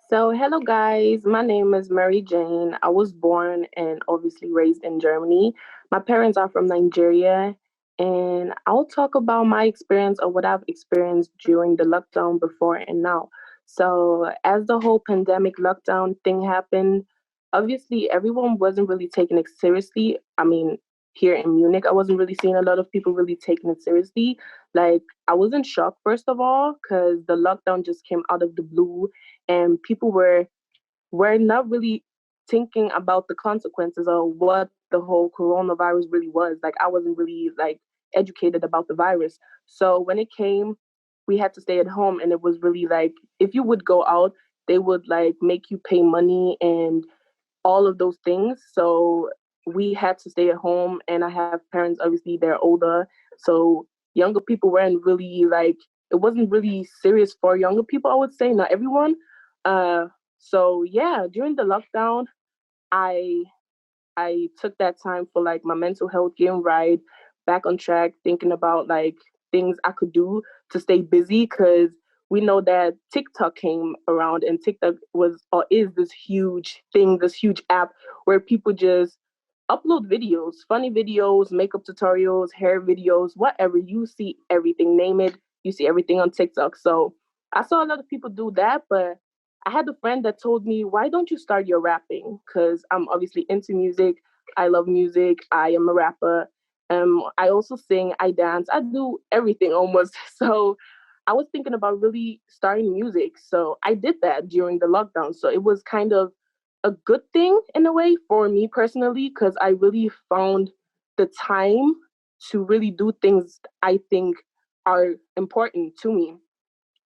So, hello guys, my name is Mary Jane. I was born and obviously raised in Germany. My parents are from Nigeria, and I'll talk about my experience or what I've experienced during the lockdown before and now. So, as the whole pandemic lockdown thing happened, obviously everyone wasn't really taking it seriously. I mean, here in Munich, I wasn't really seeing a lot of people really taking it seriously. Like, I was in shock, first of all, because the lockdown just came out of the blue and people were not really thinking about the consequences of what the whole coronavirus really was. Like I wasn't really like educated about the virus. So when it came, we had to stay at home and it was really like if you would go out, they would like make you pay money and all of those things. So we had to stay at home and I have parents obviously they're older. So younger people weren't really like it wasn't really serious for younger people, I would say, not everyone. So yeah, during the lockdown, I I took that time for like my mental health, getting right, back on track, thinking about like things I could do to stay busy because we know that TikTok came around and TikTok was or is this huge thing, this huge app where people just upload videos, funny videos, makeup tutorials, hair videos, whatever. You see everything, name it, you see everything on TikTok. So I saw a lot of people do that, but I had a friend that told me, why don't you start your rapping? Because I'm obviously into music. I love music. I am a rapper. I also sing, I dance, I do everything almost. So I was thinking about really starting music. So I did that during the lockdown. So it was kind of a good thing in a way for me personally, because I really found the time to really do things I think are important to me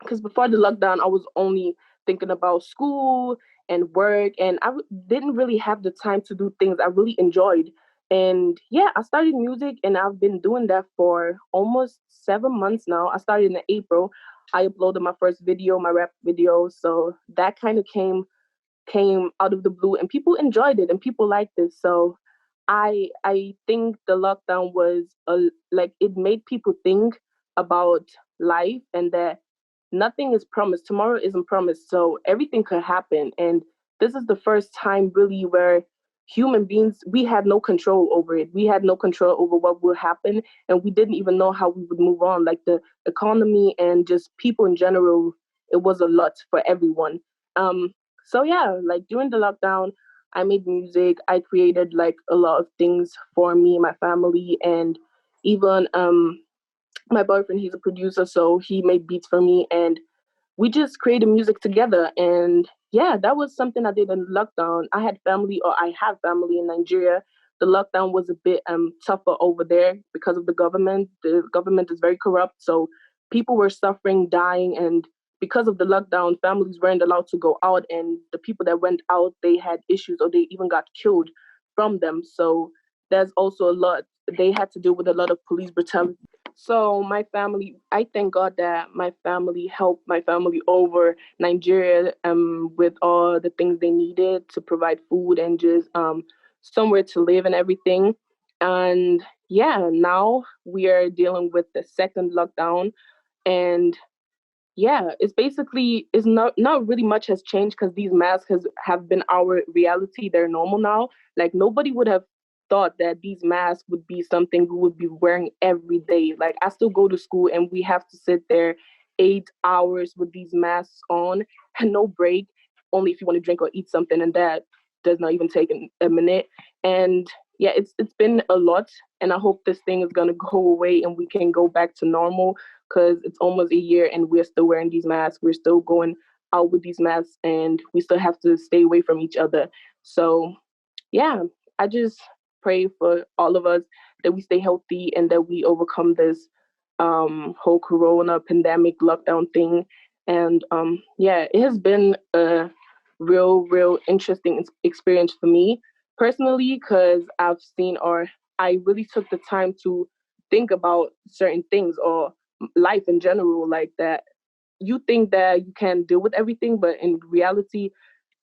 because before the lockdown, I was only thinking about school and work, and didn't really have the time to do things I really enjoyed. And yeah, I started music, and I've been doing that for almost 7 months now. I started in April. I uploaded my first video, my rap video, so that kind of came out of the blue, and people enjoyed it, and people liked it. So I think the lockdown was like it made people think about life and that nothing is promised. Tomorrow isn't promised. So everything could happen. And this is the first time really where human beings, we had no control over it. We had no control over what will happen. And we didn't even know how we would move on. Like the economy and just people in general, it was a lot for everyone. So yeah, like during the lockdown, I made music. I created like a lot of things for me, my family, and even my boyfriend, he's a producer, so he made beats for me and we just created music together. And yeah, that was something I did in lockdown. I had family, or I have family in Nigeria. The lockdown was a bit tougher over there because of the government. The government is very corrupt, so people were suffering, dying, and because of the lockdown, families weren't allowed to go out, and the people that went out, they had issues or they even got killed from them. So there's also a lot. They had to deal with a lot of police brutality. So my family, I thank God that my family helped my family over Nigeria with all the things they needed to provide food and just somewhere to live and everything. And yeah, now we are dealing with the second lockdown, and yeah, it's basically it's not really much has changed because these masks have been our reality. They're normal now. Like nobody would have thought that these masks would be something we would be wearing every day. Like I still go to school and we have to sit there 8 hours with these masks on and no break, only if you want to drink or eat something, and that does not even take a minute. And yeah, it's been a lot, and I hope this thing is gonna go away and we can go back to normal because it's almost a year and we're still wearing these masks. We're still going out with these masks and we still have to stay away from each other. So, yeah, I just pray for all of us that we stay healthy and that we overcome this whole corona pandemic lockdown thing. And yeah, it has been a real interesting experience for me personally because I've seen or I really took the time to think about certain things or life in general, like that you think that you can deal with everything, but in reality,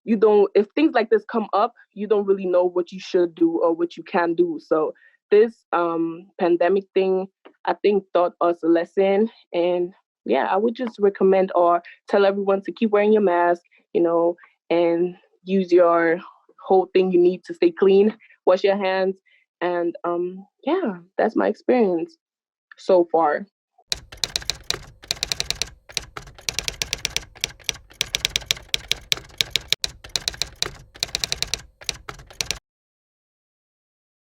you don't. If things like this come up, you don't really know what you should do or what you can do. So this pandemic thing, I think, taught us a lesson. And yeah, I would just recommend or tell everyone to keep wearing your mask, you know, and use your whole thing you need to stay clean. Wash your hands, and yeah, that's my experience so far.